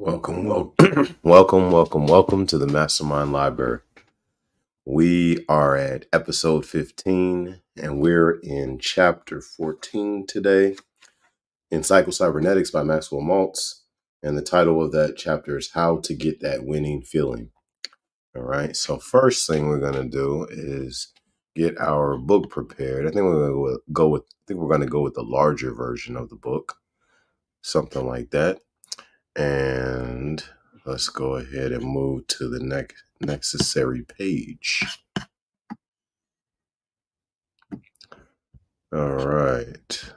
Welcome to the MasterMind Library. We are at episode 15 and we're in chapter 14 today in Psycho Cybernetics by Maxwell Maltz. And the title of that chapter is How to Get That Winning Feeling. All right. So first thing we're going to do is get our book prepared. I think we're going to go with the larger version of the book, something like that. And let's go ahead and move to the next necessary page. All right.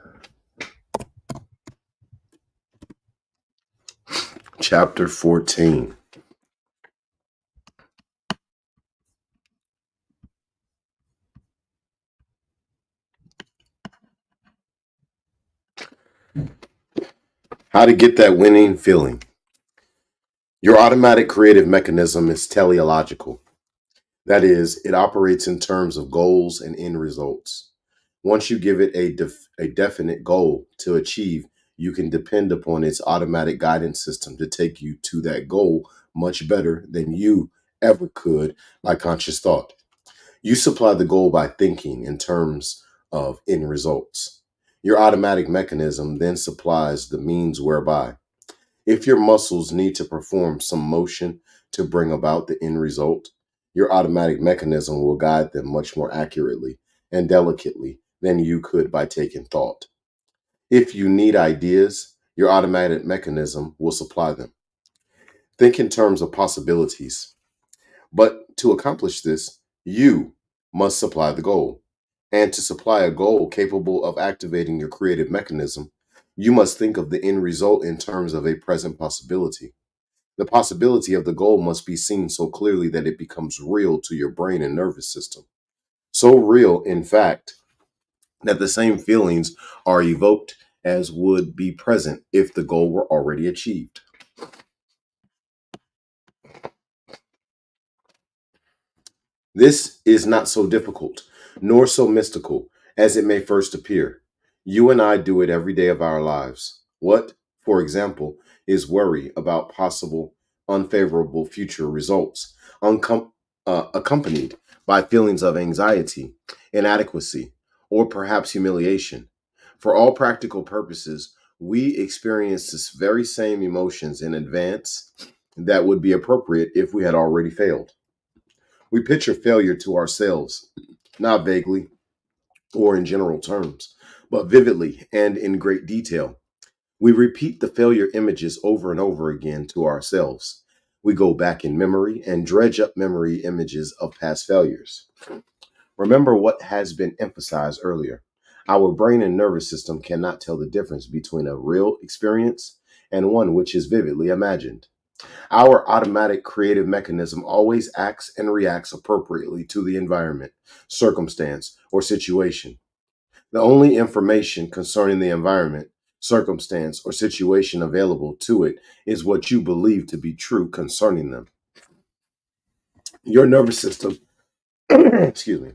Chapter 14. How to get that winning feeling. Your automatic creative mechanism is teleological. That is, it operates in terms of goals and end results. Once you give it a definite goal to achieve, you can depend upon its automatic guidance system to take you to that goal much better than you ever could by conscious thought. You supply the goal by thinking in terms of end results. Your automatic mechanism then supplies the means whereby. If your muscles need to perform some motion to bring about the end result, your automatic mechanism will guide them much more accurately and delicately than you could by taking thought. If you need ideas, your automatic mechanism will supply them. Think in terms of possibilities. But to accomplish this, you must supply the goal. And to supply a goal capable of activating your creative mechanism, you must think of the end result in terms of a present possibility. The possibility of the goal must be seen so clearly that it becomes real to your brain and nervous system. So real, in fact, that the same feelings are evoked as would be present if the goal were already achieved. This is not so difficult, nor so mystical as it may first appear. You and I do it every day of our lives. What, for example, is worry about possible unfavorable future results, accompanied by feelings of anxiety, inadequacy, or perhaps humiliation? For all practical purposes, we experience this very same emotions in advance that would be appropriate if we had already failed. We picture failure to ourselves, not vaguely or in general terms, but vividly and in great detail. We repeat the failure images over and over again to ourselves. We go back in memory and dredge up memory images of past failures. Remember what has been emphasized earlier. Our brain and nervous system cannot tell the difference between a real experience and one which is vividly imagined. Our automatic creative mechanism always acts and reacts appropriately to the environment, circumstance, or situation. The only information concerning the environment, circumstance, or situation available to it is what you believe to be true concerning them. Your nervous system, excuse me,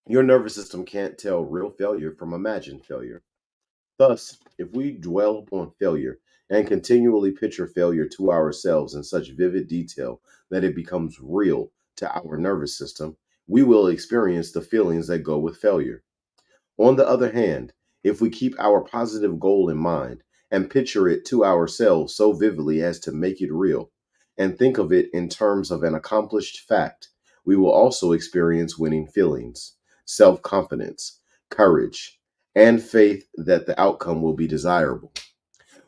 your nervous system can't tell real failure from imagined failure. Thus, if we dwell upon failure and continually picture failure to ourselves in such vivid detail that it becomes real to our nervous system, we will experience the feelings that go with failure. On the other hand, if we keep our positive goal in mind and picture it to ourselves so vividly as to make it real, and think of it in terms of an accomplished fact, we will also experience winning feelings, self confidence, courage, and faith that the outcome will be desirable.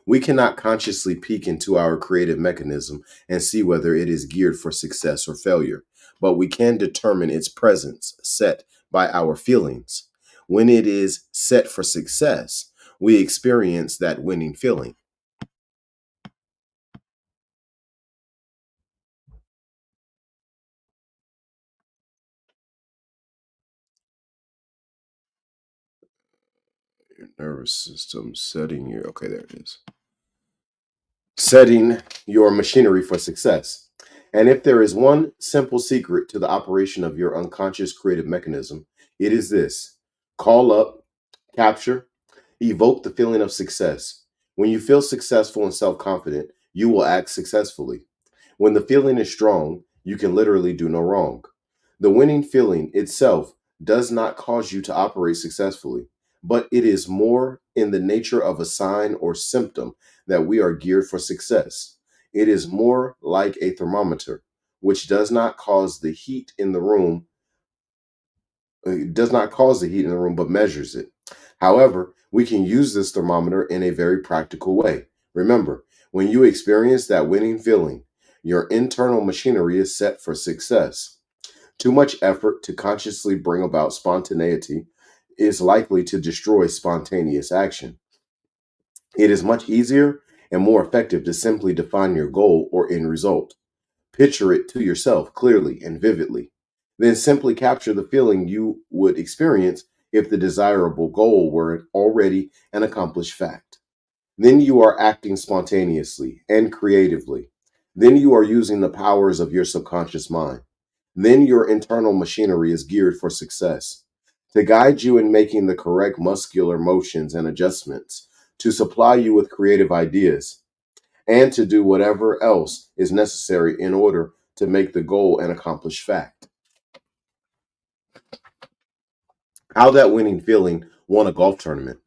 We cannot consciously peek into our creative mechanism and see whether it is geared for success or failure, but we can determine its presence set by our feelings. When it is set for success, we experience that winning feeling. Your nervous system setting your, okay, there it is. Setting your machinery for success. And if there is one simple secret to the operation of your unconscious creative mechanism, it is this: call up, capture, evoke the feeling of success. When you feel successful and self confident, you will act successfully. When the feeling is strong, you can literally do no wrong. The winning feeling itself does not cause you to operate successfully, but it is more in the nature of a sign or symptom that we are geared for success. It is more like a thermometer, which does not cause the heat in the room, but measures it. However, we can use this thermometer in a very practical way. Remember, when you experience that winning feeling, your internal machinery is set for success. Too much effort to consciously bring about spontaneity is likely to destroy spontaneous action. It is much easier and more effective to simply define your goal or end result. Picture it to yourself clearly and vividly. Then simply capture the feeling you would experience if the desirable goal were already an accomplished fact. Then you are acting spontaneously and creatively. Then you are using the powers of your subconscious mind. Then your internal machinery is geared for success. To guide you in making the correct muscular motions and adjustments, to supply you with creative ideas, and to do whatever else is necessary in order to make the goal an accomplished fact. How that winning feeling won a golf tournament.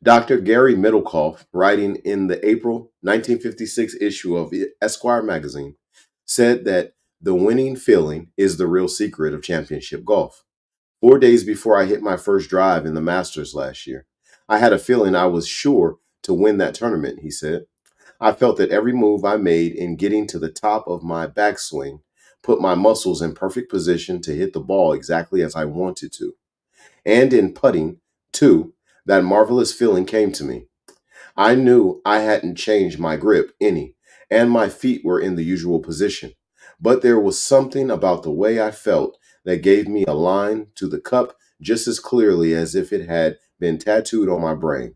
Dr. Gary Middlecoff, writing in the April 1956 issue of Esquire magazine, said that the winning feeling is the real secret of championship golf. 4 days before I hit my first drive in the Masters last year, I had a feeling I was sure to win that tournament, he said. I felt that every move I made in getting to the top of my backswing put my muscles in perfect position to hit the ball exactly as I wanted to. And in putting, too, that marvelous feeling came to me. I knew I hadn't changed my grip any, and my feet were in the usual position. But there was something about the way I felt that gave me a line to the cup just as clearly as if it had been tattooed on my brain.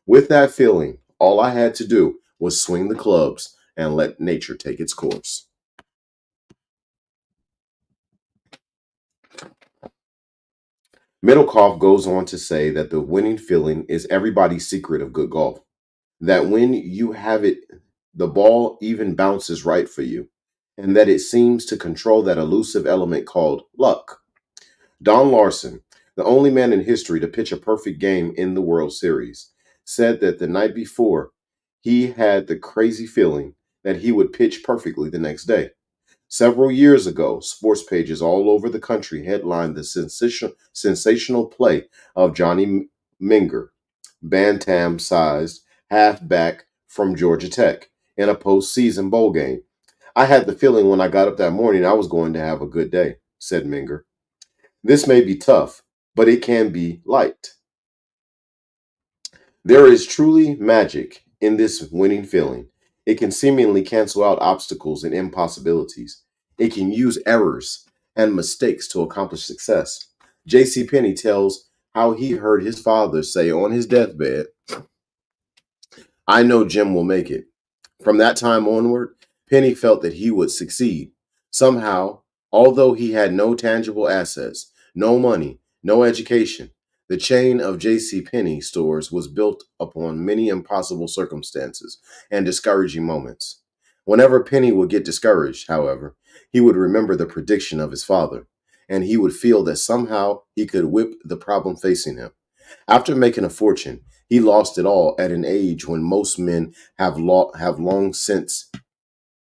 With that feeling, all I had to do was swing the clubs and let nature take its course. Middlecoff goes on to say that the winning feeling is everybody's secret of good golf. That when you have it, the ball even bounces right for you, and that it seems to control that elusive element called luck. Don Larson, the only man in history to pitch a perfect game in the World Series, said that the night before, he had the crazy feeling that he would pitch perfectly the next day. Several years ago, sports pages all over the country headlined the sensational play of Johnny Minger, bantam sized halfback from Georgia Tech, in a postseason bowl game. I had the feeling when I got up that morning I was going to have a good day, said Minger. This may be tough, but it can be liked. There is truly magic in this winning feeling. It can seemingly cancel out obstacles and impossibilities. It can use errors and mistakes to accomplish success. J.C. Penney tells how he heard his father say on his deathbed, I know Jim will make it. From that time onward, Penny felt that he would succeed. Somehow, although he had no tangible assets, no money, no education, the chain of J.C. Penney stores was built upon many impossible circumstances and discouraging moments. Whenever Penny would get discouraged, however, he would remember the prediction of his father, and he would feel that somehow he could whip the problem facing him. After making a fortune, he lost it all at an age when most men have long since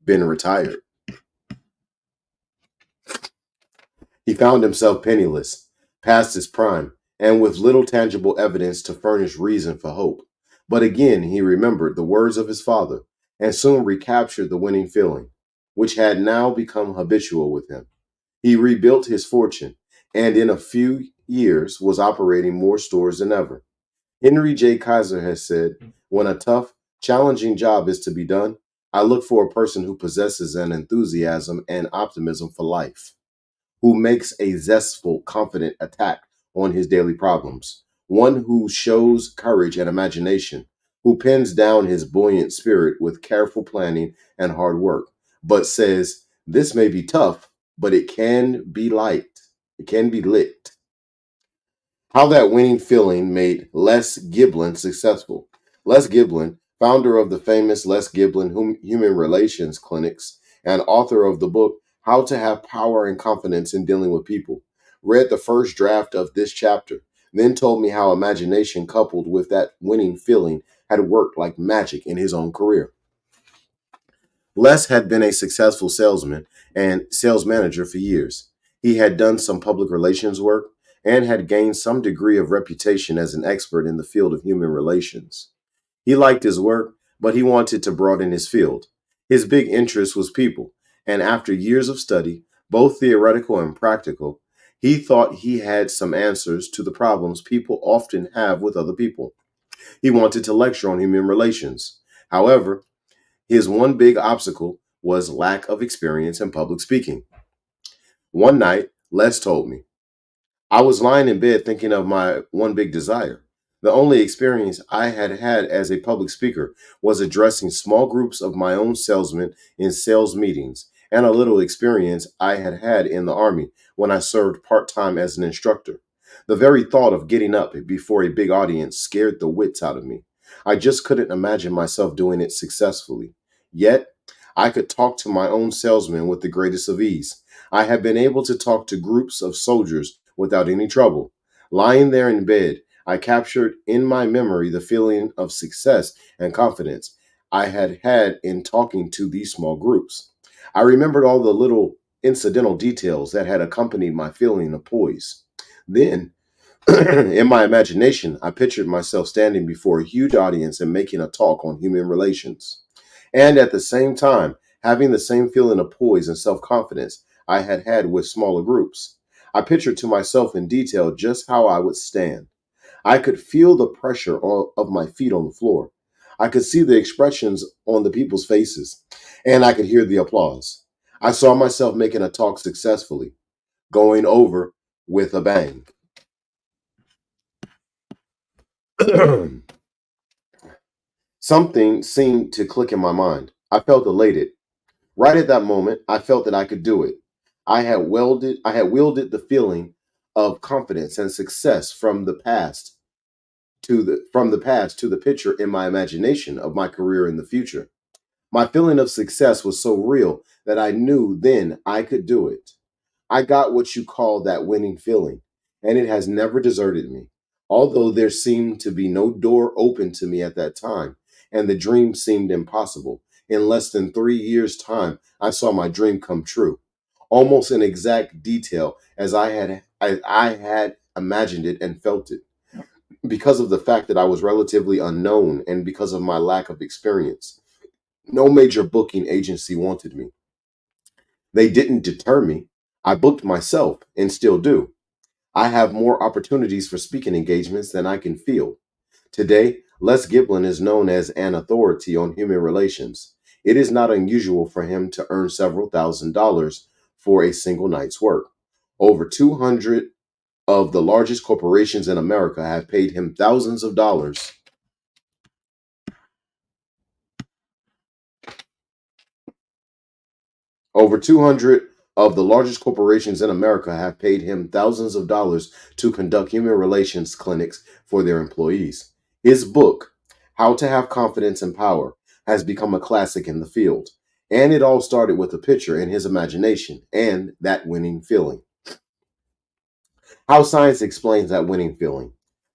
been retired. He found himself penniless, past his prime, and with little tangible evidence to furnish reason for hope. But again, he remembered the words of his father and soon recaptured the winning feeling, which had now become habitual with him. He rebuilt his fortune and in a few years was operating more stores than ever. Henry J. Kaiser has said, when a tough, challenging job is to be done, I look for a person who possesses an enthusiasm and optimism for life, who makes a zestful, confident attack on his daily problems, one who shows courage and imagination, who pins down his buoyant spirit with careful planning and hard work, but says, this may be tough, but it can be light. It can be lit. How that winning feeling made Les Giblin successful. Les Giblin founder of the famous Les Giblin Human Relations Clinics, and author of the book How to Have Power and Confidence in Dealing with People, read the first draft of this chapter, then told me how imagination coupled with that winning feeling had worked like magic in his own career. Les had been a successful salesman and sales manager for years. He had done some public relations work and had gained some degree of reputation as an expert in the field of human relations. He liked his work, but he wanted to broaden his field. His big interest was people, and after years of study, both theoretical and practical, he thought he had some answers to the problems people often have with other people. He wanted to lecture on human relations. However, his one big obstacle was lack of experience in public speaking. One night, Les told me, I was lying in bed thinking of my one big desire. The only experience I had had as a public speaker was addressing small groups of my own salesmen in sales meetings, and a little experience I had had in the Army when I served part time as an instructor. The very thought of getting up before a big audience scared the wits out of me. I just couldn't imagine myself doing it successfully. Yet, I could talk to my own salesmen with the greatest of ease. I had been able to talk to groups of soldiers without any trouble. Lying there in bed, I captured in my memory the feeling of success and confidence I had had in talking to these small groups. I remembered all the little incidental details that had accompanied my feeling of poise. Then, in my imagination, I pictured myself standing before a huge audience and making a talk on human relations. And at the same time, having the same feeling of poise and self confidence I had had with smaller groups. I pictured to myself in detail just how I would stand. I could feel the pressure of my feet on the floor. I could see the expressions on the people's faces, and I could hear the applause. I saw myself making a talk successfully, going over with a bang. Something seemed to click in my mind. I felt elated. Right at that moment, I felt that I could do it. I had wielded the feeling of confidence and success from the past to the picture in my imagination of my career in the future. My feeling of success was so real that I knew then I could do it. I got what you call that winning feeling, and it has never deserted me. Although there seemed to be no door open to me at that time, and the dream seemed impossible, in less than 3 years' time, I saw my dream come true, almost in exact detail as I had imagined it and felt it. Because of the fact that I was relatively unknown and because of my lack of experience, no major booking agency wanted me. They didn't deter me. I booked myself and still do. I have more opportunities for speaking engagements than I can field. Today, Les Giblin is known as an authority on human relations. It is not unusual for him to earn several $1,000s for a single night's work. Over 200 of the largest corporations in America have paid him thousands of dollars. Over 200 of the largest corporations in America have paid him thousands of dollars to conduct human relations clinics for their employees. His book, How to Have Confidence and Power, has become a classic in the field. And it all started with a picture in his imagination and that winning feeling. How science explains that winning feeling.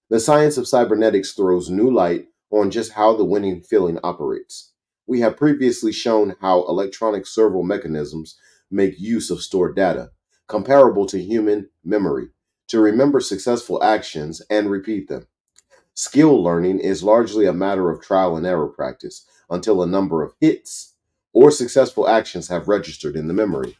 The science of cybernetics throws new light on just how the winning feeling operates. We have previously shown how electronic servo mechanisms make use of stored data, comparable to human memory, to remember successful actions and repeat them. Skill learning is largely a matter of trial and error practice until a number of hits or successful actions have registered in the memory.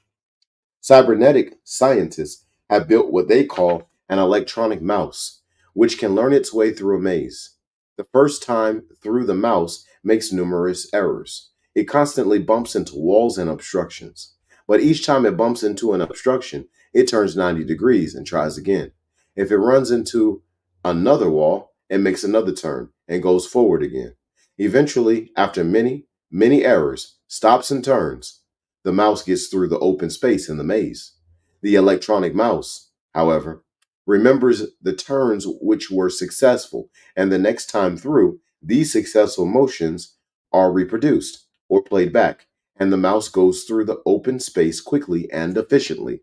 Cybernetic scientists have built what they call an electronic mouse, which can learn its way through a maze. The first time through, the mouse makes numerous errors. It constantly bumps into walls and obstructions. But each time it bumps into an obstruction, it turns 90 degrees and tries again. If it runs into another wall, it makes another turn and goes forward again. Eventually, after many, many errors, stops and turns, the mouse gets through the open space in the maze. The electronic mouse, however, remembers the turns which were successful, and the next time through, these successful motions are reproduced or played back, and the mouse goes through the open space quickly and efficiently.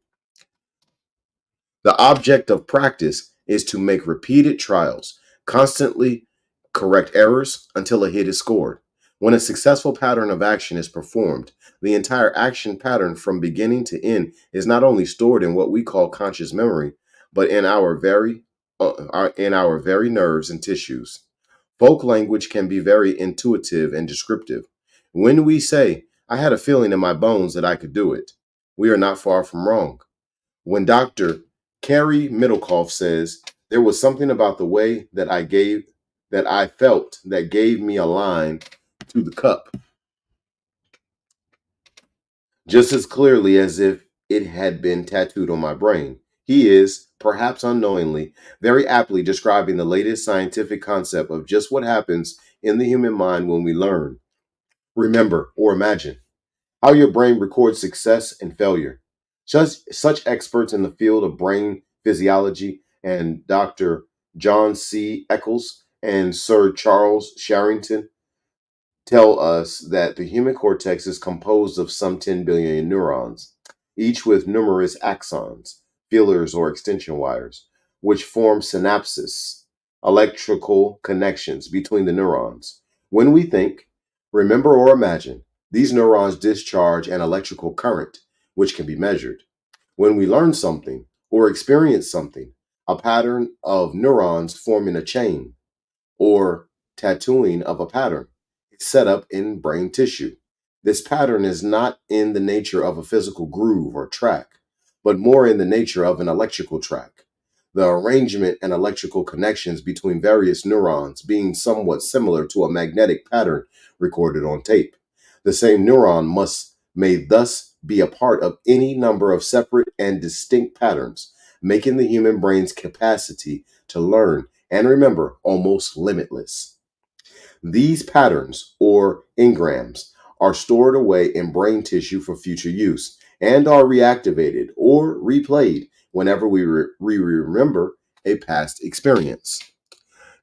The object of practice is to make repeated trials, constantly correct errors until a hit is scored. When a successful pattern of action is performed, the entire action pattern from beginning to end is not only stored in what we call conscious memory, but in our very nerves and tissues. Folk language can be very intuitive and descriptive. When we say, "I had a feeling in my bones that I could do it," we are not far from wrong. When Dr. Carrie Middlecoff says, "There was something about the way that I felt that gave me a line to the cup, just as clearly as if it had been tattooed on my brain." He is, perhaps unknowingly, very aptly describing the latest scientific concept of just what happens in the human mind when we learn, remember, or imagine. How your brain records success and failure. Such experts in the field of brain physiology and Dr. John C. Eccles and Sir Charles Sharrington tell us that the human cortex is composed of some 10 billion neurons, each with numerous axons, feelers, or extension wires, which form synapses, electrical connections between the neurons. When we think, remember, or imagine, these neurons discharge an electrical current, which can be measured. When we learn something or experience something, a pattern of neurons forming a chain or tattooing of a pattern is set up in brain tissue. This pattern is not in the nature of a physical groove or track, but more in the nature of an electrical track. The arrangement and electrical connections between various neurons being somewhat similar to a magnetic pattern recorded on tape. The same neuron may thus be a part of any number of separate and distinct patterns, making the human brain's capacity to learn and remember almost limitless. These patterns, or engrams, are stored away in brain tissue for future use and are reactivated or replayed whenever we remember a past experience.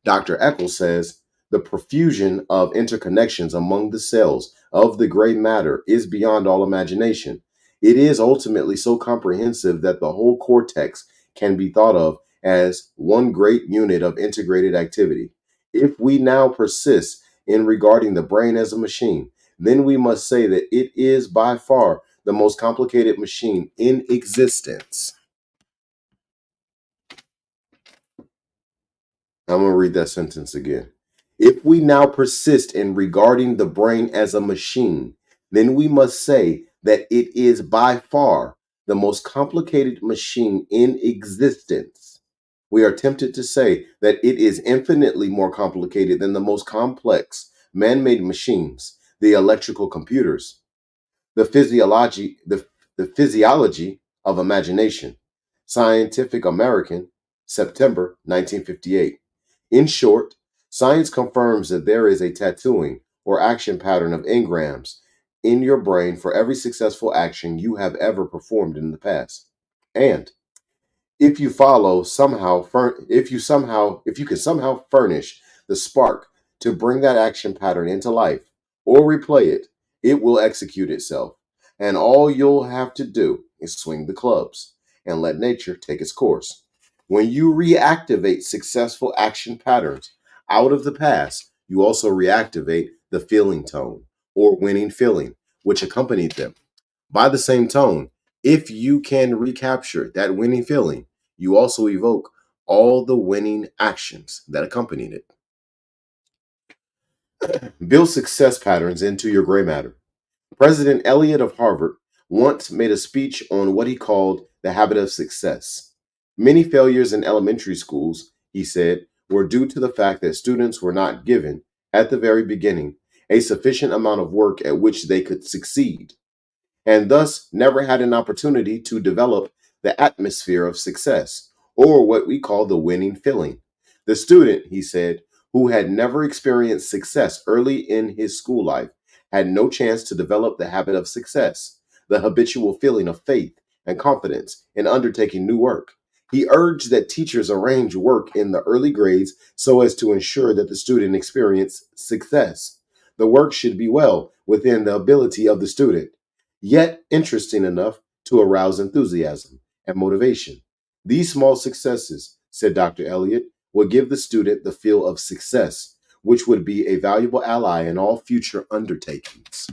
Dr. Eccles says the profusion of interconnections among the cells of the gray matter is beyond all imagination. It is ultimately so comprehensive that the whole cortex can be thought of as one great unit of integrated activity. If we now persist in regarding the brain as a machine, then we must say that it is by far the most complicated machine in existence. I'm going to read that sentence again. If we now persist in regarding the brain as a machine, then we must say that it is by far the most complicated machine in existence. We are tempted to say that it is infinitely more complicated than the most complex man made machines, the electrical computers, the the physiology of imagination. Scientific American, September 1958. In short, science confirms that there is a tattooing or action pattern of engrams in your brain for every successful action you have ever performed in the past. And if you follow somehow if you can somehow furnish the spark to bring that action pattern into life or replay it, it will execute itself, and all you'll have to do is swing the clubs and let nature take its course. When you reactivate successful action patterns out of the past, you also reactivate the feeling tone or winning feeling which accompanied them. By the same tone, if you can recapture that winning feeling, you also evoke all the winning actions that accompanied it. Build success patterns into your gray matter. President Eliot of Harvard once made a speech on what he called the habit of success. Many failures in elementary schools, he said, were due to the fact that students were not given, at the very beginning, a sufficient amount of work at which they could succeed, and thus never had an opportunity to develop the atmosphere of success, or what we call the winning feeling. The student, he said, who had never experienced success early in his school life had no chance to develop the habit of success, the habitual feeling of faith and confidence in undertaking new work. He urged that teachers arrange work in the early grades so as to ensure that the student experienced success. The work should be well within the ability of the student, yet interesting enough to arouse enthusiasm and motivation. These small successes, said Dr. Elliott, will give the student the feel of success, which would be a valuable ally in all future undertakings.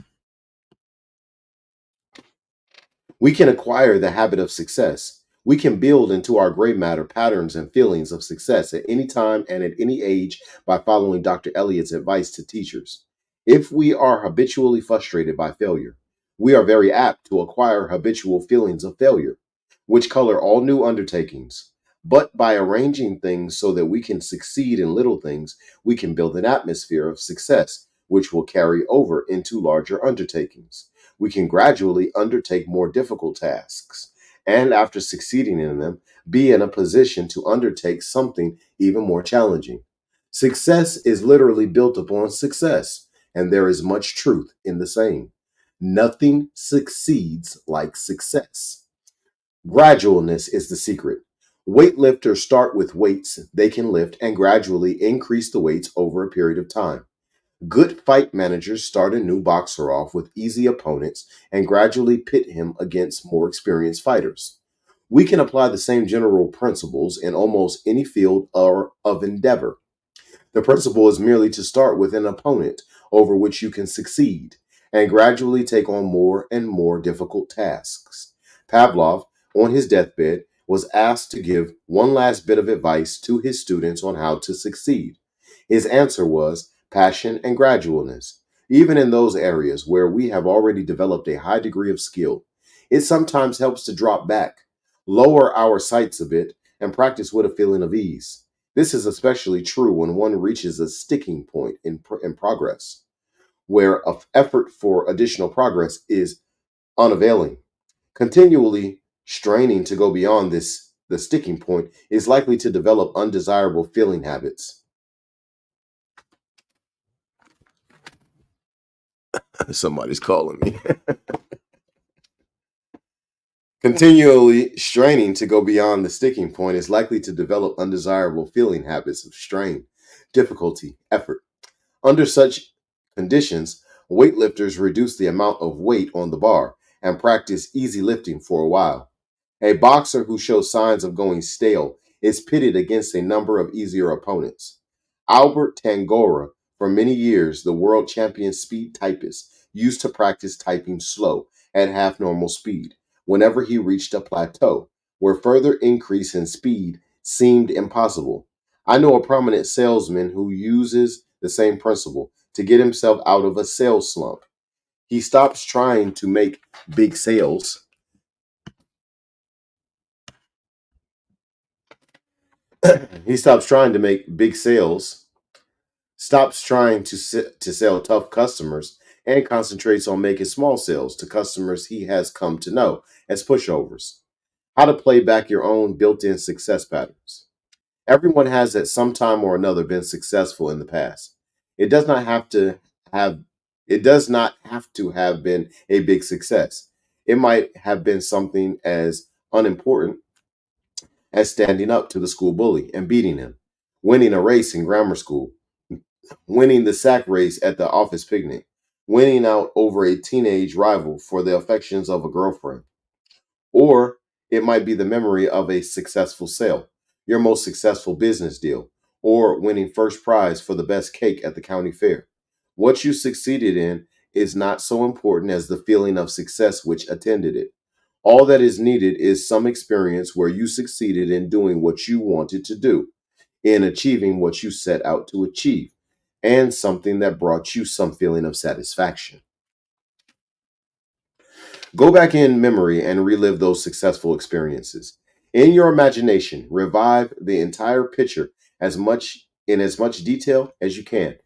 We can acquire the habit of success. We can build into our gray matter patterns and feelings of success at any time and at any age by following Dr. Elliott's advice to teachers. If we are habitually frustrated by failure, we are very apt to acquire habitual feelings of failure, which color all new undertakings. But by arranging things so that we can succeed in little things, we can build an atmosphere of success, which will carry over into larger undertakings. We can gradually undertake more difficult tasks, and after succeeding in them, be in a position to undertake something even more challenging. Success is literally built upon success, and there is much truth in the saying. Nothing succeeds like success. Gradualness is the secret. Weightlifters start with weights they can lift and gradually increase the weights over a period of time. Good fight managers start a new boxer off with easy opponents and gradually pit him against more experienced fighters. We can apply the same general principles in almost any field or of endeavor. The principle is merely to start with an opponent over which you can succeed and gradually take on more and more difficult tasks. Pavlov, on his deathbed, was asked to give one last bit of advice to his students on how to succeed. His answer was passion and gradualness. Even in those areas where we have already developed a high degree of skill, it sometimes helps to drop back, lower our sights a bit, and practice with a feeling of ease. This is especially true when one reaches a sticking point in progress, where effort for additional progress is unavailing. Continually straining to go beyond the sticking point is likely to develop undesirable feeling habits. Somebody's calling me. Continually straining to go beyond the sticking point is likely to develop undesirable feeling habits of strain, difficulty, effort. Under such conditions, weightlifters reduce the amount of weight on the bar and practice easy lifting for a while. A boxer who shows signs of going stale is pitted against a number of easier opponents. Albert Tangora, for many years the world champion speed typist, used to practice typing slow at half normal speed whenever he reached a plateau where further increase in speed seemed impossible. I know a prominent salesman who uses the same principle to get himself out of a sales slump. He stops trying to make big sales. He stops trying to make big sales, stops trying to sell tough customers, and concentrates on making small sales to customers he has come to know as pushovers. How to play back your own built in success patterns. Everyone has at some time or another been successful in the past. It does not have to have it does not have to have been a big success. It might have been something as unimportant as standing up to the school bully and beating him, winning a race in grammar school, winning the sack race at the office picnic, winning out over a teenage rival for the affections of a girlfriend. Or it might be the memory of a successful sale, your most successful business deal, or winning first prize for the best cake at the county fair. What you succeeded in is not so important as the feeling of success which attended it. All that is needed is some experience where you succeeded in doing what you wanted to do, in achieving what you set out to achieve, and something that brought you some feeling of satisfaction. Go back in memory and relive those successful experiences. In your imagination, revive the entire picture as much detail as you can.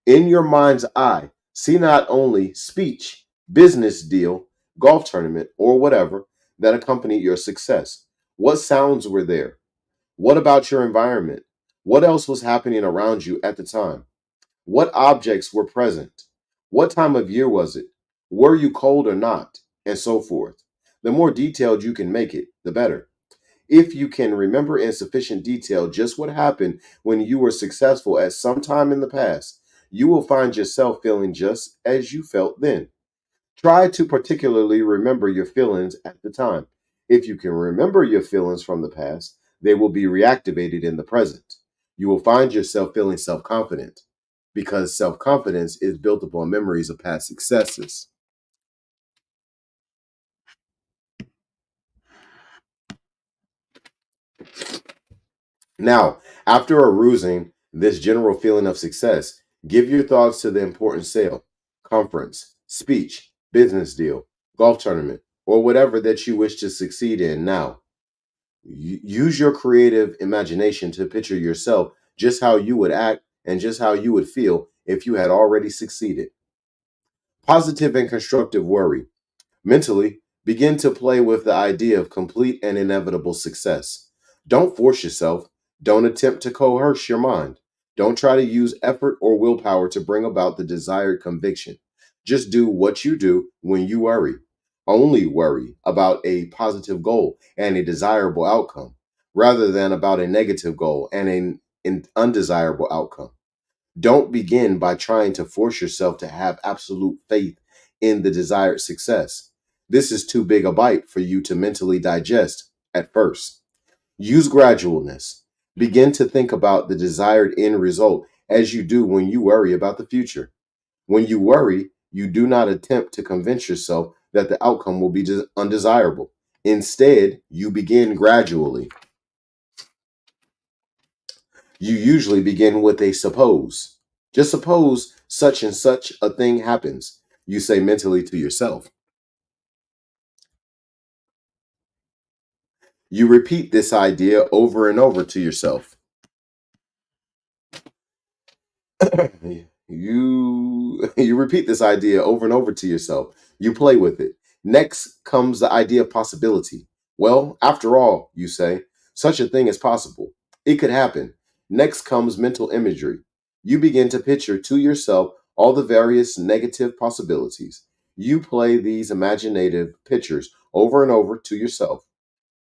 In your mind's eye, see not only speech, business deal, golf tournament, or whatever that accompanied your success. What sounds were there? What about your environment? What else was happening around you at the time? What objects were present? What time of year was it? Were you cold or not? And so forth. The more detailed you can make it, the better. If you can remember in sufficient detail just what happened when you were successful at some time in the past, you will find yourself feeling just as you felt then. Try to particularly remember your feelings at the time. If you can remember your feelings from the past, they will be reactivated in the present. You will find yourself feeling self confident because self confidence is built upon memories of past successes. Now, after arousing this general feeling of success, give your thoughts to the important sale, conference, speech, business deal, golf tournament, or whatever that you wish to succeed in now. Use your creative imagination to picture yourself just how you would act and just how you would feel if you had already succeeded. Positive and constructive worry. Mentally, begin to play with the idea of complete and inevitable success. Don't force yourself. Don't attempt to coerce your mind. Don't try to use effort or willpower to bring about the desired conviction. Just do what you do when you worry. Only worry about a positive goal and a desirable outcome rather than about a negative goal and an undesirable outcome. Don't begin by trying to force yourself to have absolute faith in the desired success. This is too big a bite for you to mentally digest at first. Use gradualness. Begin to think about the desired end result as you do when you worry about the future. When you worry, you do not attempt to convince yourself that the outcome will be undesirable. Instead, you begin gradually. You usually begin with a suppose. Just suppose such and such a thing happens, you say mentally to yourself. You repeat this idea over and over to yourself. You repeat this idea over and over to yourself. You play with it. Next comes the idea of possibility. Well, after all, you say, such a thing is possible. It could happen. Next comes mental imagery. You begin to picture to yourself all the various negative possibilities. You play these imaginative pictures over and over to yourself,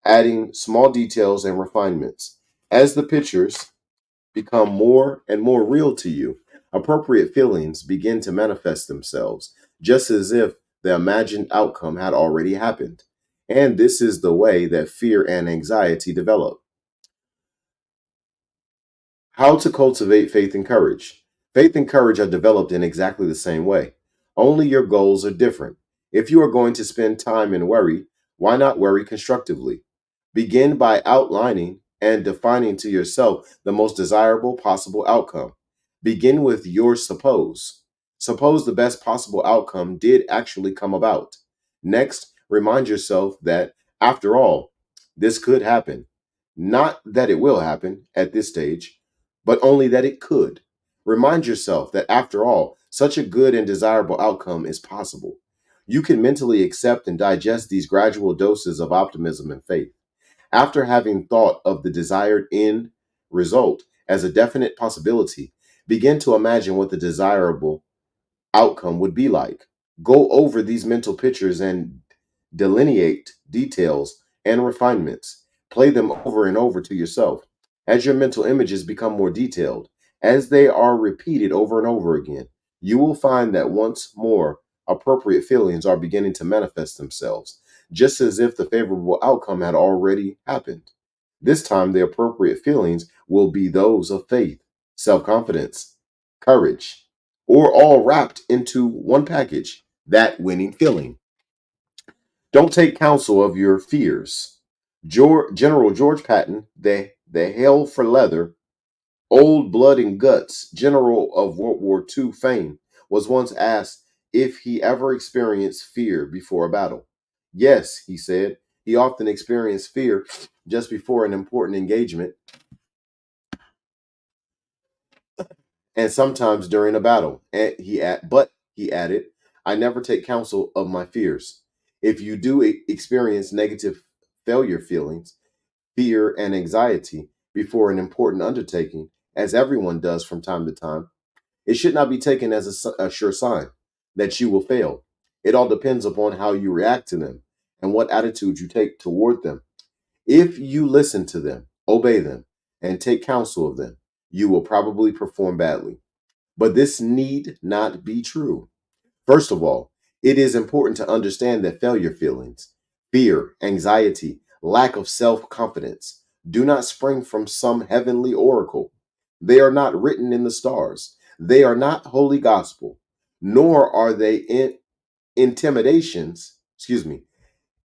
adding small details and refinements. As the pictures become more and more real to you, appropriate feelings begin to manifest themselves, just as if the imagined outcome had already happened. And this is the way that fear and anxiety develop. How to cultivate faith and courage. Faith and courage are developed in exactly the same way. Only your goals are different. If you are going to spend time in worry, why not worry constructively? Begin by outlining and defining to yourself the most desirable possible outcome. Begin with your suppose. Suppose the best possible outcome did actually come about. Next, remind yourself that, after all, this could happen. Not that it will happen at this stage, but only that it could. Remind yourself that, after all, such a good and desirable outcome is possible. You can mentally accept and digest these gradual doses of optimism and faith. After having thought of the desired end result as a definite possibility, begin to imagine what the desirable outcome would be like. Go over these mental pictures and delineate details and refinements. Play them over and over to yourself. As your mental images become more detailed, as they are repeated over and over again, you will find that once more appropriate feelings are beginning to manifest themselves, just as if the favorable outcome had already happened. This time, the appropriate feelings will be those of faith, self confidence, courage, or all wrapped into one package, that winning feeling. Don't take counsel of your fears. General George Patton, the Hell for Leather, old blood and guts general of World War II fame, was once asked if he ever experienced fear before a battle. Yes, he said, he often experienced fear just before an important engagement and sometimes during a battle. But he added, I never take counsel of my fears. If you do experience negative failure feelings, fear, and anxiety before an important undertaking, as everyone does from time to time, it should not be taken as a sure sign that you will fail. It all depends upon how you react to them and what attitude you take toward them. If you listen to them, obey them, and take counsel of them, you will probably perform badly. But this need not be true. First of all, it is important to understand that failure feelings, fear, anxiety, lack of self confidence, do not spring from some heavenly oracle. They are not written in the stars. They are not holy gospel, nor are they intimidations, excuse me,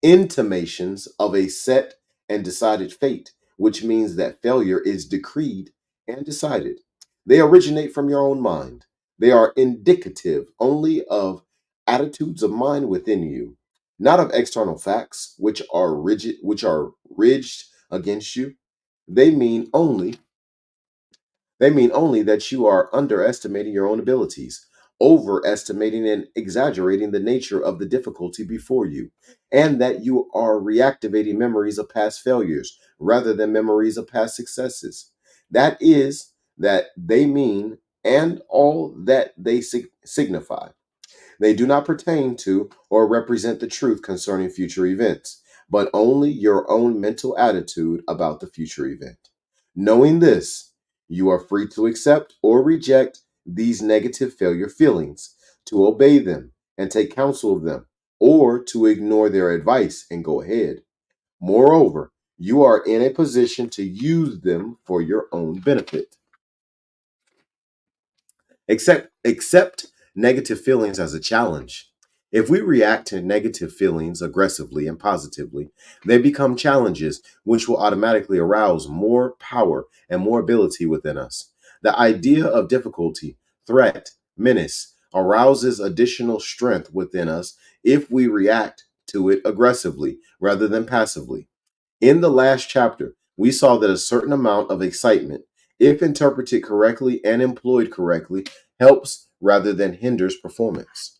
intimations of a set and decided fate, which means that failure is decreed and decided. They originate from your own mind. They are indicative only of attitudes of mind within you, not of external facts which are ridged against you. They mean only they mean only that you are underestimating your own abilities, overestimating and exaggerating the nature of the difficulty before you, and that you are reactivating memories of past failures rather than memories of past successes. That is, that they mean and all that they signify. They do not pertain to or represent the truth concerning future events, but only your own mental attitude about the future event. Knowing this, you are free to accept or reject these negative failure feelings, to obey them and take counsel of them, or to ignore their advice and go ahead. Moreover, you are in a position to use them for your own benefit. Accept negative feelings as a challenge. If we react to negative feelings aggressively and positively, they become challenges which will automatically arouse more power and more ability within us. The idea of difficulty, threat, menace arouses additional strength within us if we react to it aggressively rather than passively. In the last chapter, we saw that a certain amount of excitement, if interpreted correctly and employed correctly, helps rather than hinders performance.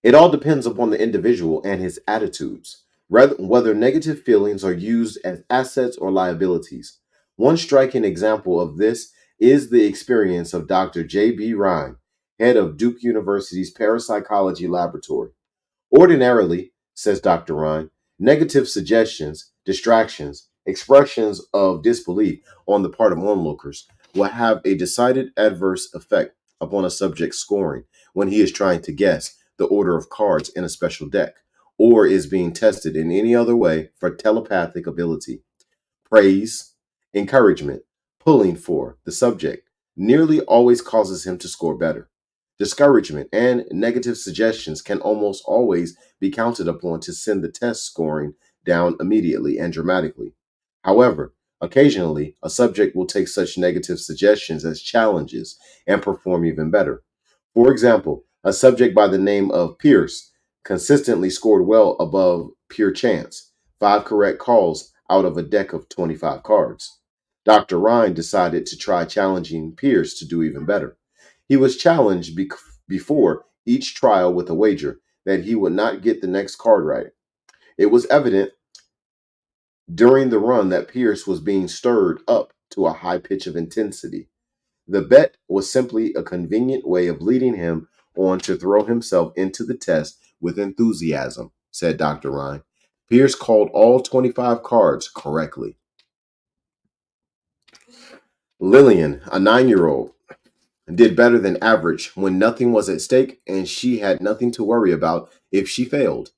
It all depends upon the individual and his attitudes, rather whether negative feelings are used as assets or liabilities. One striking example of this is the experience of Dr. J.B. Ryan, head of Duke University's parapsychology laboratory. Ordinarily, says Dr. Ryan, negative suggestions, distractions, expressions of disbelief on the part of onlookers will have a decided adverse effect upon a subject's scoring when he is trying to guess the order of cards in a special deck or is being tested in any other way for telepathic ability. Praise, encouragement, pulling for the subject nearly always causes him to score better. Discouragement and negative suggestions can almost always be counted upon to send the test scoring down immediately and dramatically. However, occasionally, a subject will take such negative suggestions as challenges and perform even better. For example, a subject by the name of Pierce consistently scored well above pure chance, five correct calls out of a deck of 25 cards. Dr. Ryan decided to try challenging Pierce to do even better. He was challenged before each trial with a wager that he would not get the next card right. It was evident during the run that Pierce was being stirred up to a high pitch of intensity. The bet was simply a convenient way of leading him on to throw himself into the test with enthusiasm, said Dr. Ryan. Pierce called all 25 cards correctly. Lillian, a 9-year-old, did better than average when nothing was at stake and she had nothing to worry about if she failed.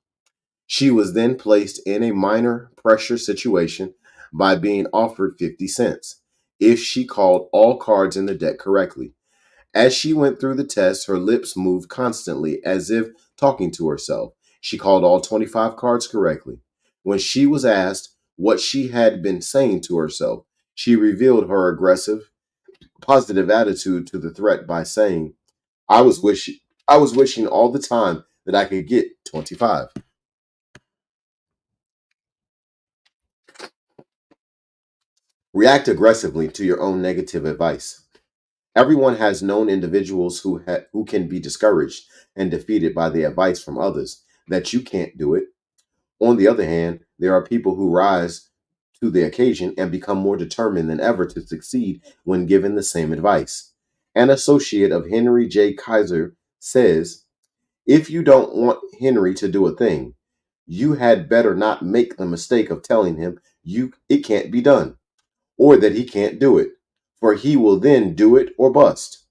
She was then placed in a minor pressure situation by being offered 50 cents if she called all cards in the deck correctly. As she went through the test, her lips moved constantly as if talking to herself. She called all 25 cards correctly. When she was asked what she had been saying to herself, she revealed her aggressive, positive attitude to the threat by saying, I was wishing I was wishing all the time that I could get 25. React aggressively to your own negative advice. Everyone has known individuals who can be discouraged and defeated by the advice from others that you can't do it. On the other hand, there are people who rise to the occasion and become more determined than ever to succeed when given the same advice. An associate of Henry J. Kaiser says, if you don't want Henry to do a thing, you had better not make the mistake of telling him it can't be done. or that he can't do it, for he will then do it or bust.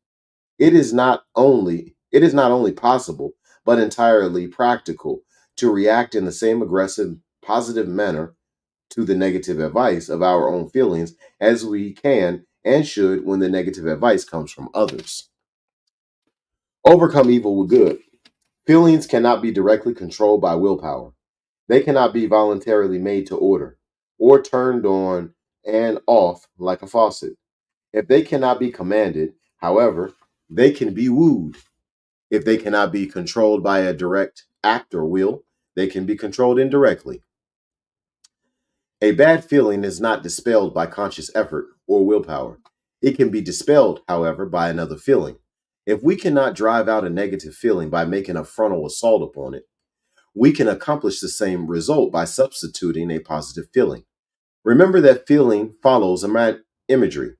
It is not only possible, but entirely practical to react in the same aggressive, positive manner to the negative advice of our own feelings as we can and should when the negative advice comes from others. Overcome evil with good. Feelings cannot be directly controlled by willpower. They cannot be voluntarily made to order or turned on and off like a faucet. If they cannot be commanded, however, they can be wooed. If they cannot be controlled by a direct act or will, they can be controlled indirectly. A bad feeling is not dispelled by conscious effort or willpower. It can be dispelled, however, by another feeling. If we cannot drive out a negative feeling by making a frontal assault upon it, we can accomplish the same result by substituting a positive feeling. Remember that feeling follows imagery.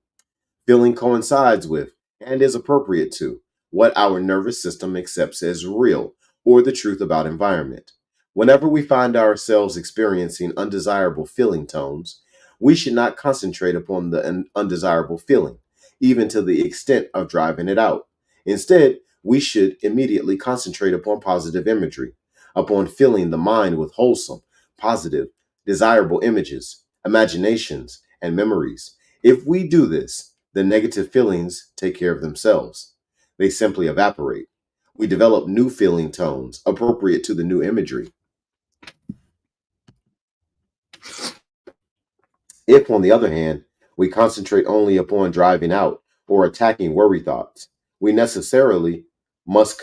Feeling coincides with and is appropriate to what our nervous system accepts as real or the truth about environment. Whenever we find ourselves experiencing undesirable feeling tones, we should not concentrate upon the undesirable feeling, even to the extent of driving it out. Instead, we should immediately concentrate upon positive imagery, upon filling the mind with wholesome, positive, desirable images, imaginations, and memories. If we do this, the negative feelings take care of themselves. They simply evaporate. We develop new feeling tones appropriate to the new imagery. If, on the other hand, we concentrate only upon driving out or attacking worry thoughts, we necessarily must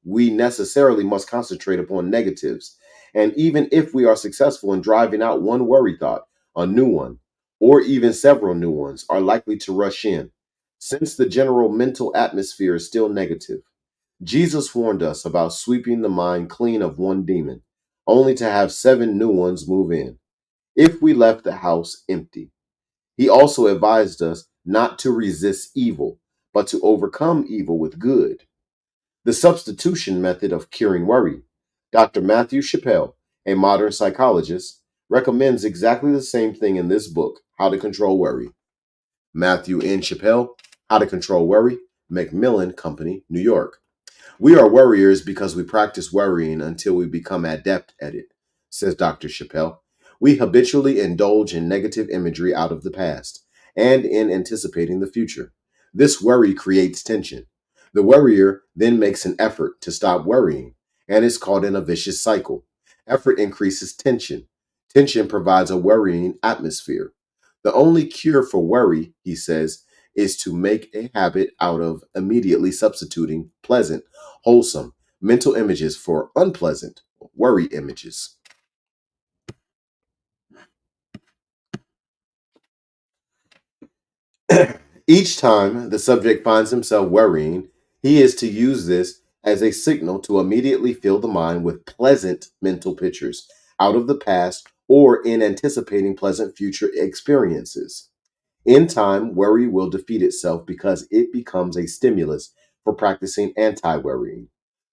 we necessarily must concentrate upon negatives. And even if we are successful in driving out one worry thought, a new one, or even several new ones are likely to rush in, since the general mental atmosphere is still negative. Jesus warned us about sweeping the mind clean of one demon, only to have seven new ones move in if we left the house empty. He also advised us not to resist evil, but to overcome evil with good. The substitution method of curing worry. Dr. Matthew Chappell, a modern psychologist, recommends exactly the same thing in this book, How to Control Worry. Matthew N. Chappell, How to Control Worry, Macmillan Company, New York. We are worriers because we practice worrying until we become adept at it, says Dr. Chappelle. We habitually indulge in negative imagery out of the past and in anticipating the future. This worry creates tension. The worrier then makes an effort to stop worrying and is caught in a vicious cycle. Effort increases tension. Tension provides a worrying atmosphere. The only cure for worry, he says, is to make a habit out of immediately substituting pleasant, wholesome mental images for unpleasant worry images. Each time the subject finds himself worrying, he is to use this as a signal to immediately fill the mind with pleasant mental pictures out of the past or in anticipating pleasant future experiences. In time, worry will defeat itself because it becomes a stimulus for practicing anti worrying.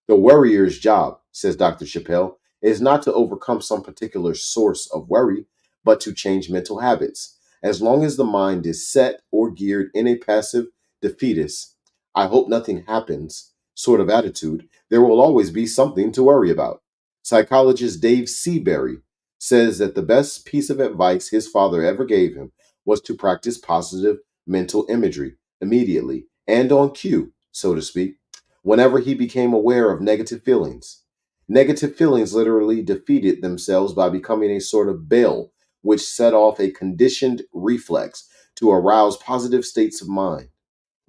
The worrier's job, says Dr. Chappelle, is not to overcome some particular source of worry, but to change mental habits. As long as the mind is set or geared in a passive, defeatist, I hope nothing happens sort of attitude, there will always be something to worry about. Psychologist Dave Seabury says that the best piece of advice his father ever gave him was to practice positive mental imagery immediately and on cue, so to speak, whenever he became aware of negative feelings. Negative feelings literally defeated themselves by becoming a sort of bell which set off a conditioned reflex to arouse positive states of mind.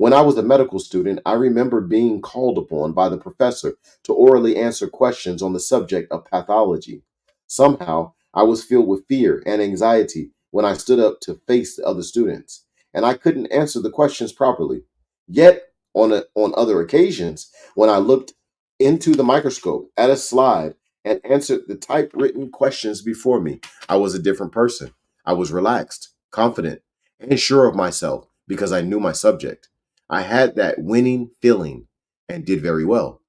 When I was a medical student, I remember being called upon by the professor to orally answer questions on the subject of pathology. Somehow, I was filled with fear and anxiety when I stood up to face the other students, and I couldn't answer the questions properly. Yet, on other occasions, when I looked into the microscope at a slide and answered the typewritten questions before me, I was a different person. I was relaxed, confident, and sure of myself because I knew my subject. I had that winning feeling and did very well.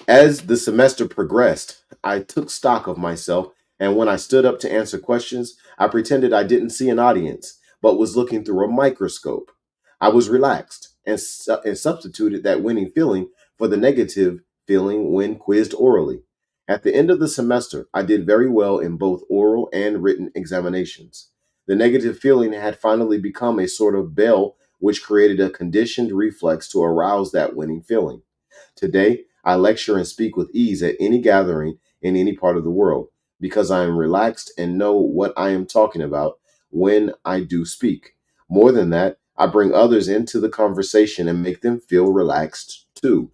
As the semester progressed, I took stock of myself And when I stood up to answer questions, I pretended I didn't see an audience, but was looking through a microscope. I was relaxed and substituted that winning feeling for the negative feeling when quizzed orally. At the end of the semester, I did very well in both oral and written examinations. The negative feeling had finally become a sort of bell which created a conditioned reflex to arouse that winning feeling. Today, I lecture and speak with ease at any gathering in any part of the world because I am relaxed and know what I am talking about when I do speak. More than that, I bring others into the conversation and make them feel relaxed too.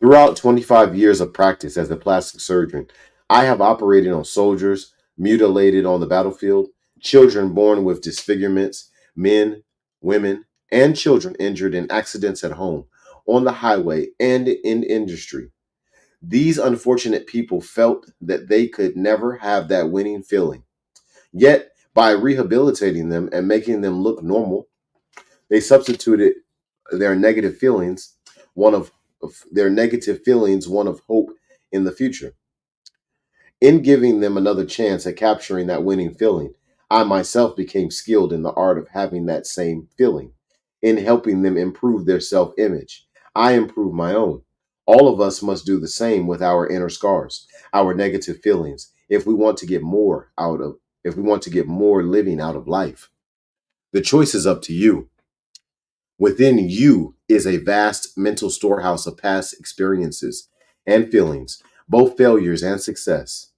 Throughout 25 years of practice as a plastic surgeon, I have operated on soldiers mutilated on the battlefield, children born with disfigurements, men, women, and children injured in accidents at home, on the highway, and in industry. These unfortunate people felt that they could never have that winning feeling. Yet, by rehabilitating them and making them look normal, they substituted their negative feelings, one of their negative feelings, one of hope in the future. In giving them another chance at capturing that winning feeling, I myself became skilled in the art of having that same feeling. In helping them improve their self image, I improve my own. All of us must do the same with our inner scars, our negative feelings, if we want to get more out of, if we want to get more living out of life. The choice is up to you. Within you is a vast mental storehouse of past experiences and feelings, both failures and successes.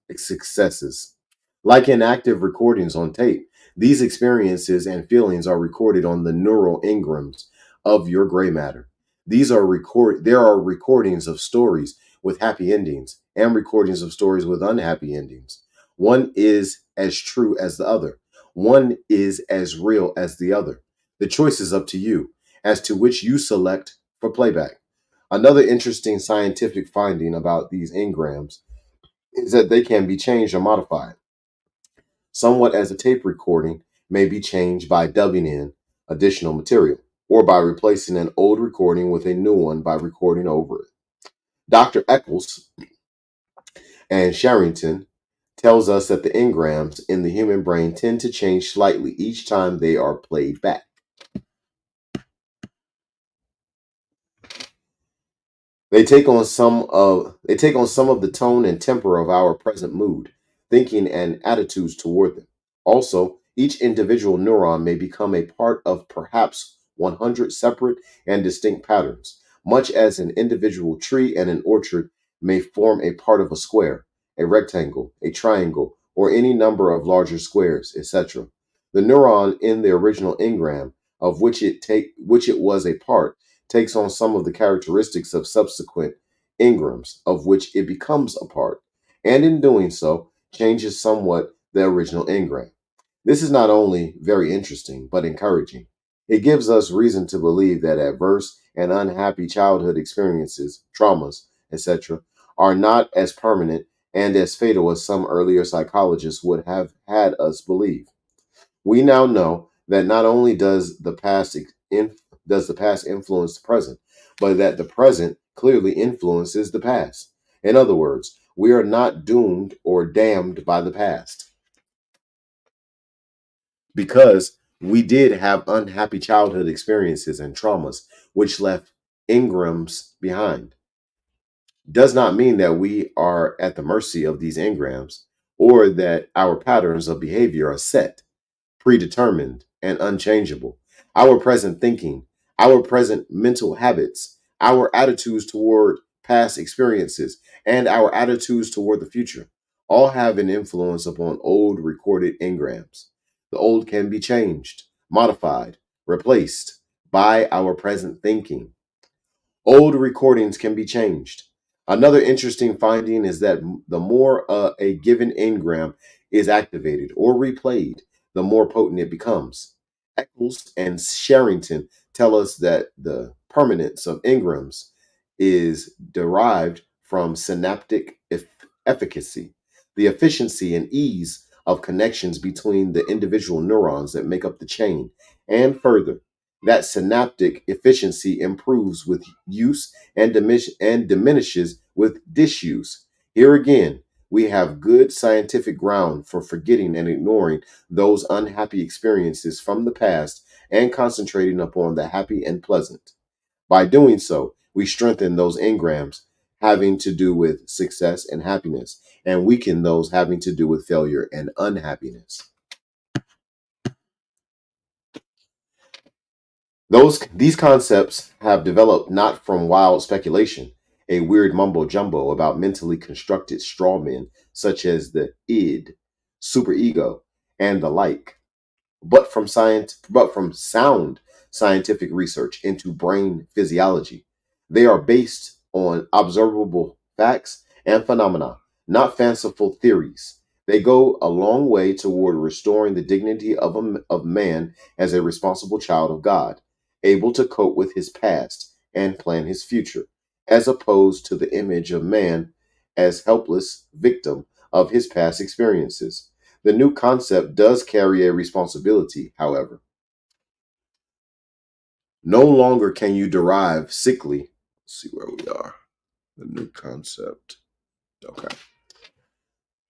Like inactive recordings on tape, these experiences and feelings are recorded on the neural engrams of your gray matter. There are recordings of stories with happy endings and recordings of stories with unhappy endings. One is as true as the other. One is as real as the other. The choice is up to you as to which you select for playback. Another interesting scientific finding about these engrams is that they can be changed or modified, somewhat as a tape recording may be changed by dubbing in additional material or by replacing an old recording with a new one by recording over it. Dr. Eccles and Sharrington tells us that the engrams in the human brain tend to change slightly each time they are played back. They take on some of the tone and temper of our present mood, thinking and attitudes toward them. Also, each individual neuron may become a part of perhaps 100 separate and distinct patterns, much as an individual tree and an orchard may form a part of a square, a rectangle, a triangle, or any number of larger squares, etc. The neuron in the original engram of which it was a part takes on some of the characteristics of subsequent engrams of which it becomes a part, and in doing so, changes somewhat the original engram. This is not only very interesting, but encouraging. It gives us reason to believe that adverse and unhappy childhood experiences, traumas, etc., are not as permanent and as fatal as some earlier psychologists would have had us believe. We now know that not only does the past influence the present, but that the present clearly influences the past. In other words, we are not doomed or damned by the past because we did have unhappy childhood experiences and traumas which left engrams behind. Does not mean that we are at the mercy of these engrams or that our patterns of behavior are set, predetermined, and unchangeable. Our present thinking, our present mental habits, our attitudes toward past experiences, and our attitudes toward the future all have an influence upon old recorded engrams. The old can be changed, modified, replaced by our present thinking. Old recordings can be changed. Another interesting finding is that the more a given engram is activated or replayed, the more potent it becomes. Eccles and Sherrington tell us that the permanence of engrams is derived from synaptic efficacy, the efficiency and ease of connections between the individual neurons that make up the chain, and further. That synaptic efficiency improves with use and diminishes with disuse. Here again, we have good scientific ground for forgetting and ignoring those unhappy experiences from the past and concentrating upon the happy and pleasant. By doing so, we strengthen those engrams having to do with success and happiness and weaken those having to do with failure and unhappiness. These concepts have developed not from wild speculation, a weird mumbo jumbo about mentally constructed straw men such as the id, superego, and the like, but from sound scientific research into brain physiology. They are based on observable facts and phenomena, not fanciful theories. They go a long way toward restoring the dignity of man as a responsible child of God, able to cope with his past and plan his future, as opposed to the image of man as helpless victim of his past experiences. The new concept does carry a responsibility, however. No longer can you derive sickly. Let's see where we are. The new concept. Okay.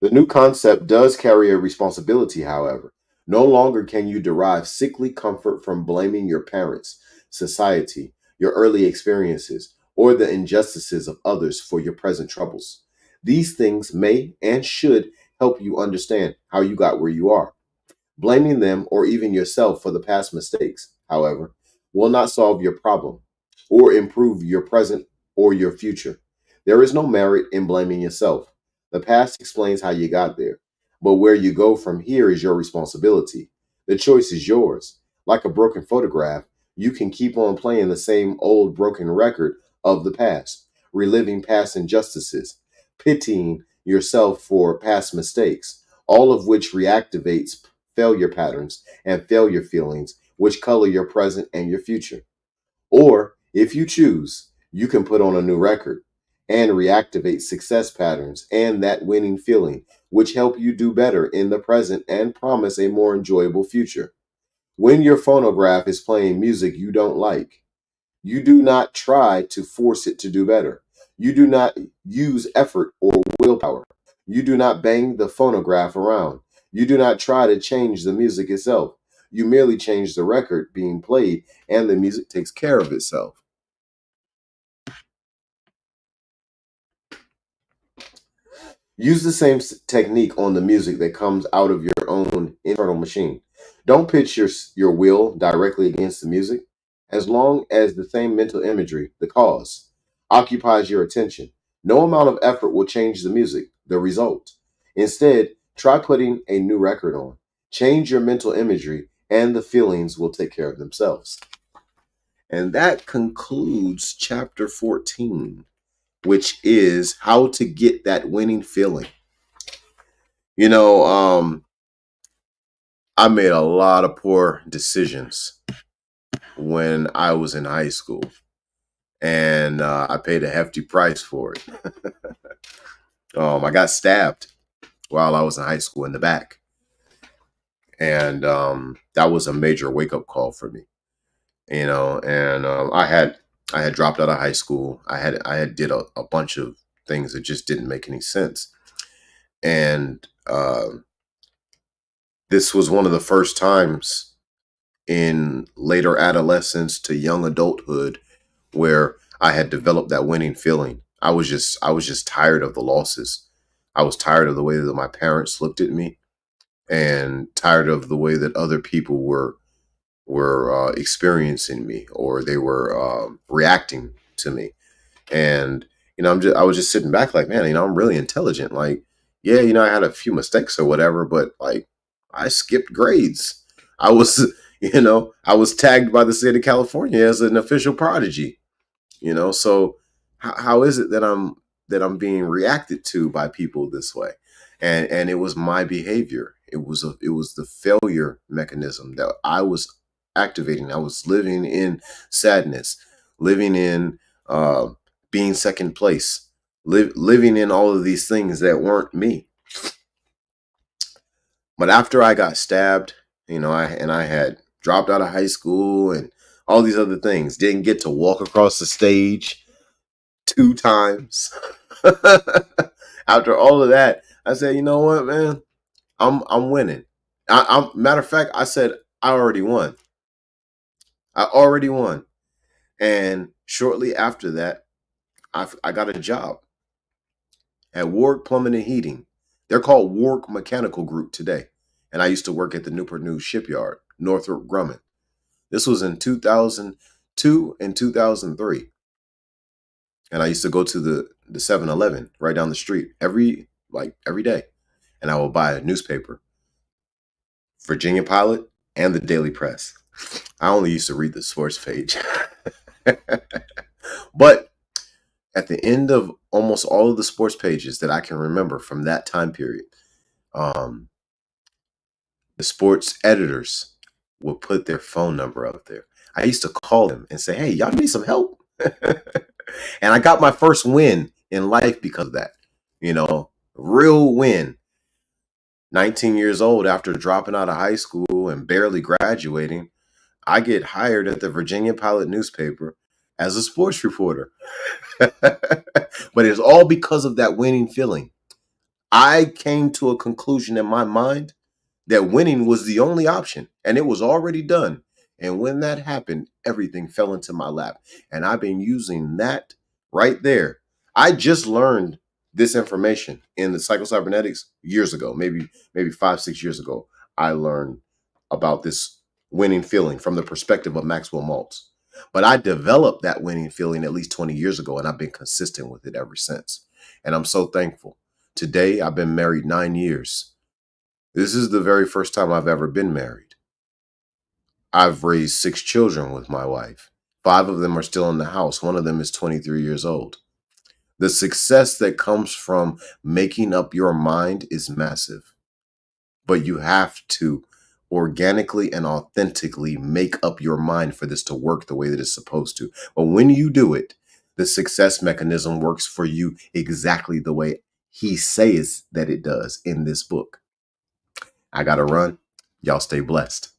The new concept does carry a responsibility, however. No longer can you derive sickly comfort from blaming your parents, society, your early experiences, or the injustices of others for your present troubles. These things may and should help you understand how you got where you are. Blaming them or even yourself for the past mistakes, however, will not solve your problem or improve your present or your future. There is no merit in blaming yourself. The past explains how you got there, but where you go from here is your responsibility. The choice is yours. Like a broken photograph, you can keep on playing the same old broken record of the past, reliving past injustices, pitying yourself for past mistakes, all of which reactivates failure patterns and failure feelings, which color your present and your future. Or, if you choose, you can put on a new record and reactivate success patterns and that winning feeling, which help you do better in the present and promise a more enjoyable future. When your phonograph is playing music you don't like, you do not try to force it to do better. You do not use effort or willpower. You do not bang the phonograph around. You do not try to change the music itself. You merely change the record being played, and the music takes care of itself. Use the same technique on the music that comes out of your own internal machine. Don't pitch your will directly against the music. As long as the same mental imagery, the cause, occupies your attention, no amount of effort will change the music, the result. Instead, try putting a new record on. Change your mental imagery, and the feelings will take care of themselves. And that concludes chapter 14, which is how to get that winning feeling. You know, I made a lot of poor decisions when I was in high school, and I paid a hefty price for it. I got stabbed while I was in high school in the back, and that was a major wake up call for me. And I had dropped out of high school. I had did a bunch of things that just didn't make any sense, and this was one of the first times in later adolescence to young adulthood where I had developed that winning feeling. I was just tired of the losses. I was tired of the way that my parents looked at me and tired of the way that other people were experiencing me, or they were reacting to me. And I was just sitting back like, man, I'm really intelligent. Like, yeah, I had a few mistakes or whatever, but like, I skipped grades. I was, I was tagged by the state of California as an official prodigy. So how is it that I'm being reacted to by people this way? And it was my behavior. It was the failure mechanism that I was activating. I was living in sadness, living in uh, being second place, living in all of these things that weren't me. But after I got stabbed, I had dropped out of high school and all these other things. Didn't get to walk across the stage 2 times. After all of that, I said, you know what, man, I'm winning. I'm matter of fact, I said I already won. I already won. And shortly after that, I got a job at Warwick Plumbing and Heating. They're called Warwick Mechanical Group today. And I used to work at the Newport News Shipyard, Northrop Grumman. This was in 2002 and 2003. And I used to go to the 7-Eleven right down the street every day. And I would buy a newspaper, Virginia Pilot and the Daily Press. I only used to read the sports page. But at the end of almost all of the sports pages that I can remember from that time period, the sports editors would put their phone number up there. I used to call them and say, hey, y'all need some help? And I got my first win in life because of that. Real win. 19 years old, after dropping out of high school and barely graduating, I get hired at the Virginia Pilot newspaper as a sports reporter. But it's all because of that winning feeling. I came to a conclusion in my mind that winning was the only option, and it was already done. And when that happened, everything fell into my lap. And I've been using that right there. I just learned this information in the Psycho Cybernetics years ago, maybe 5-6 years ago. I learned about this winning feeling from the perspective of Maxwell Maltz. But I developed that winning feeling at least 20 years ago, and I've been consistent with it ever since. And I'm so thankful. Today, I've been married 9 years. This is the very first time I've ever been married. I've raised 6 children with my wife. 5 of them are still in the house. One of them is 23 years old. The success that comes from making up your mind is massive. But you have to organically and authentically make up your mind for this to work the way that it's supposed to. But when you do it, the success mechanism works for you exactly the way he says that it does in this book. I got to run. Y'all stay blessed.